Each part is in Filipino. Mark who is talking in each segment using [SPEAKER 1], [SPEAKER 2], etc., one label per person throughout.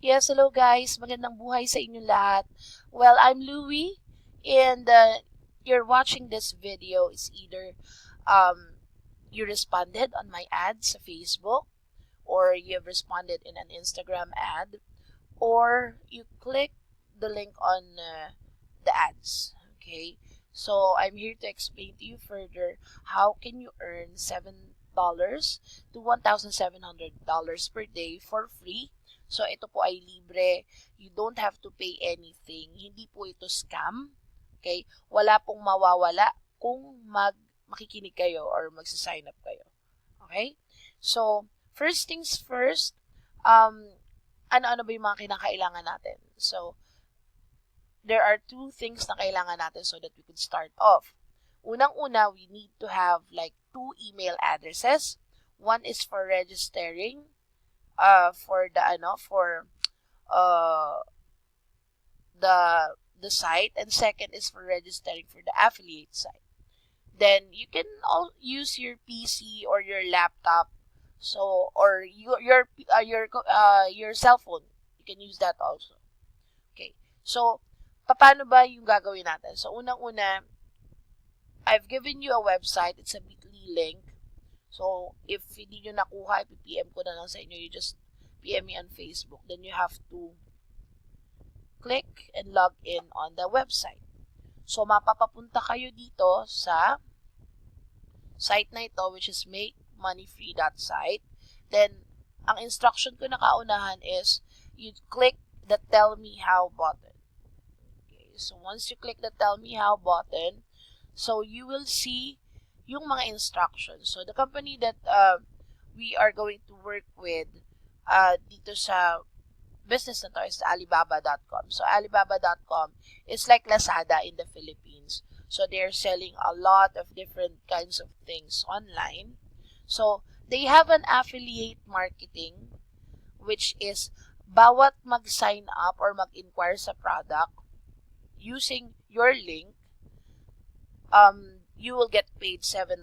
[SPEAKER 1] Yes, hello guys. Magandang buhay sa inyong lahat. Well, I'm Louie and you're watching this video is either you responded on my ad sa Facebook or you've responded in an Instagram ad or you click the link on the ads. Okay, so I'm here to explain to you further how can you earn $7 to $1,700 per day for free. So ito po ay libre. You don't have to pay anything. Hindi po ito scam. Okay? Wala pong mawawala kung makikinig kayo or magsa-sign up kayo. Okay? So, first things first, ano-ano ba yung mga kinakailangan natin? So, there are two things na kailangan natin so that we could start off. Unang-una, we need to have like 2 email addresses. One is for registering for uh the site, and second is for registering for the affiliate site. Then you can all use your PC or your laptop, so or your cell phone. You can use that also. Okay. So paano ba yung gagawin natin? So unang-una, I've given you a website. It's a bit.ly link. So if hindi nyo nakuha, PM ko na lang sa inyo. You just PM me on Facebook. Then you have to click and log in on the website. So mapapapunta kayo dito sa site na ito, which is makemoneyfree.site. Then ang instruction ko na kaunahan is you click the tell me how button. Okay, so once you click the tell me how button, so you will see yung mga instructions. So the company that we are going to work with dito sa business na to is Alibaba.com. So Alibaba.com is like Lazada in the Philippines. So they're selling a lot of different kinds of things online. So they have an affiliate marketing, which is bawat mag-sign up or mag-inquire sa product using your link, you will get paid $7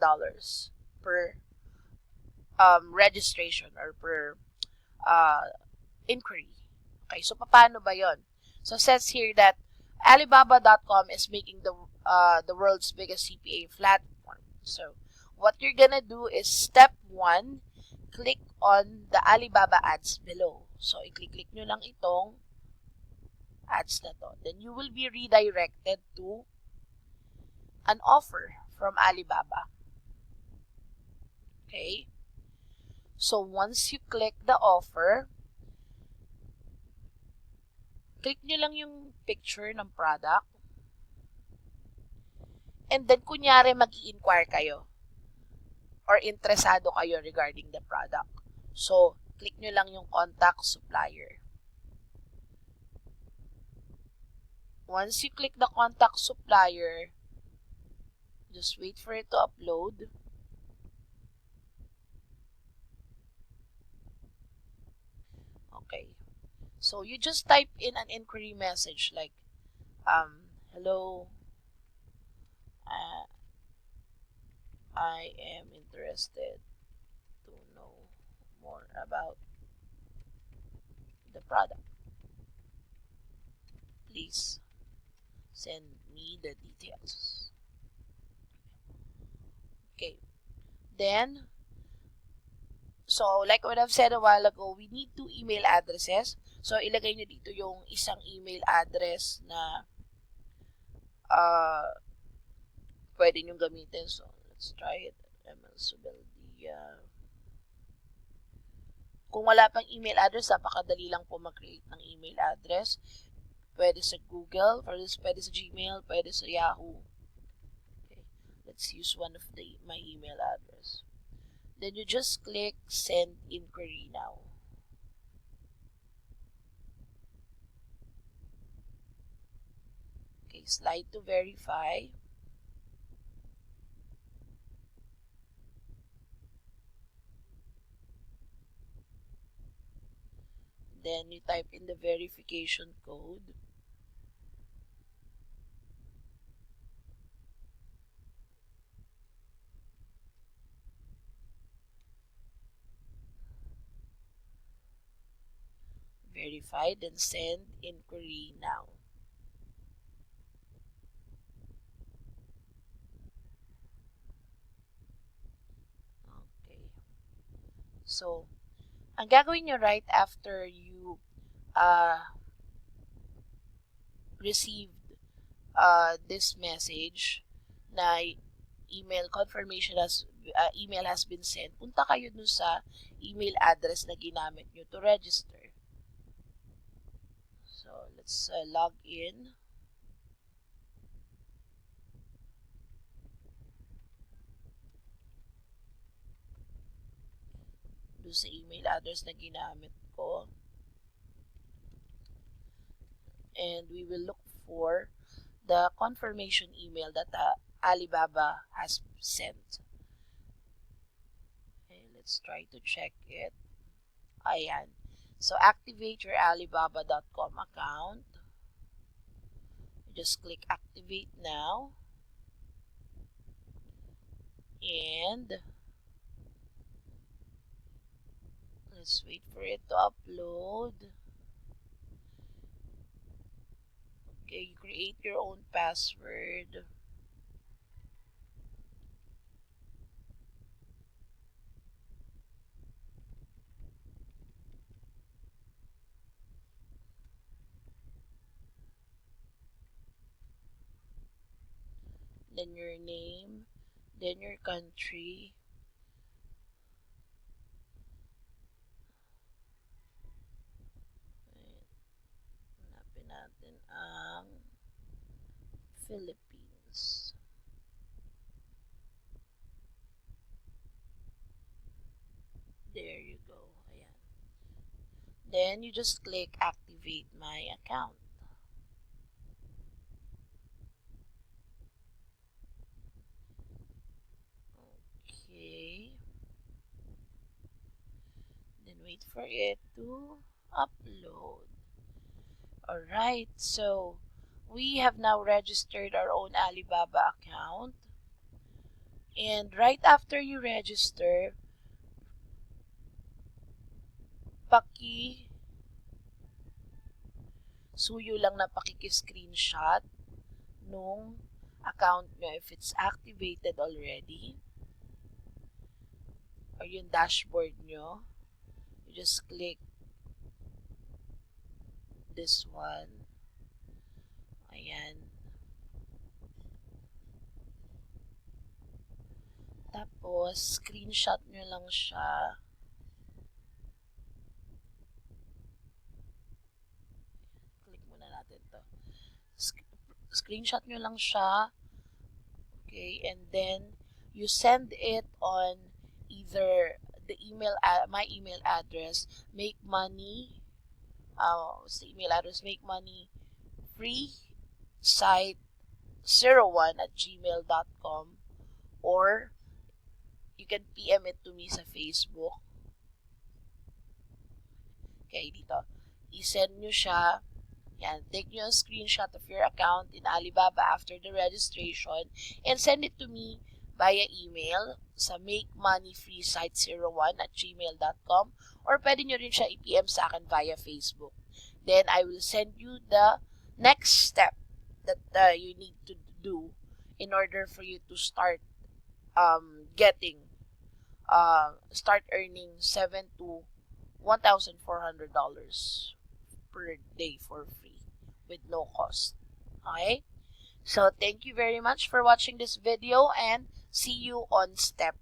[SPEAKER 1] per registration or per inquiry. Okay, so paano ba yon? So it says here that Alibaba.com is making the world's biggest CPA platform. So what you're gonna do is step 1, click on the Alibaba ads below. So i-click nyo lang itong ads na to. Then you will be redirected to an offer from Alibaba. Okay? So once you click the offer, click nyo lang yung picture ng product. And then, kunyari, mag-i-inquire kayo or interesado kayo regarding the product. So, click nyo lang yung contact supplier. Once you click the contact supplier, just wait for it to upload. Okay. So, you just type in an inquiry message like, hello, I am interested to know more about the product. Please send me the details. Okay. Then, so like what I've said a while ago, we need 2 email addresses. So, ilagay nyo dito yung isang email address na pwede nyo gamitin. So, let's try it. MLSubeldia. Kung wala pang email address, napakadali lang po mag-create ng email address. Pwede sa Google, pwede sa Gmail, pwede sa Yahoo. Okay. Let's use one of my email address. Then you just click send inquiry now. Okay, slide to verify. Then you type in the verification code. verified, then send inquiry now. Okay. So, ang gagawin nyo right after you received this message na email confirmation email has been sent, punta kayo dun sa email address na ginamit nyo to register. So, let's log in. Dun sa email address na ginamit ko. And we will look for the confirmation email that Alibaba has sent. Okay, let's try to check it. Ayan. So, activate your Alibaba.com account. Just click activate now. And let's wait for it to upload. Okay, you create your own password. Then your name, then your country. Hanapin natin ang Philippines. There you go. Ayan. Then you just click activate my account. Okay. Then wait for it to upload. Alright, so we have now registered our own Alibaba account. And right after you register, suyo lang na pakiki-screenshot nung account nyo if it's activated already. Or yung dashboard nyo. You just click this one. Ayan. Tapos, screenshot nyo lang siya. Click muna natin to. Screenshot nyo lang siya. Okay, and then you send it on either the my email address, make money. What's the email address? Make money free site 01@gmail.com, or you can PM it to me sa Facebook. Okay, dito. I-send nyo siya. Yan, take nyo a screenshot of your account in Alibaba after the registration and send it to me via email sa makemoneyfreesite01@gmail.com, or pwede nyo rin siya i-PM sa akin via Facebook. Then, I will send you the next step that you need to do in order for you to start start earning $7,000 to $1,400 per day for free with no cost. Okay? So, thank you very much for watching this video and see you on step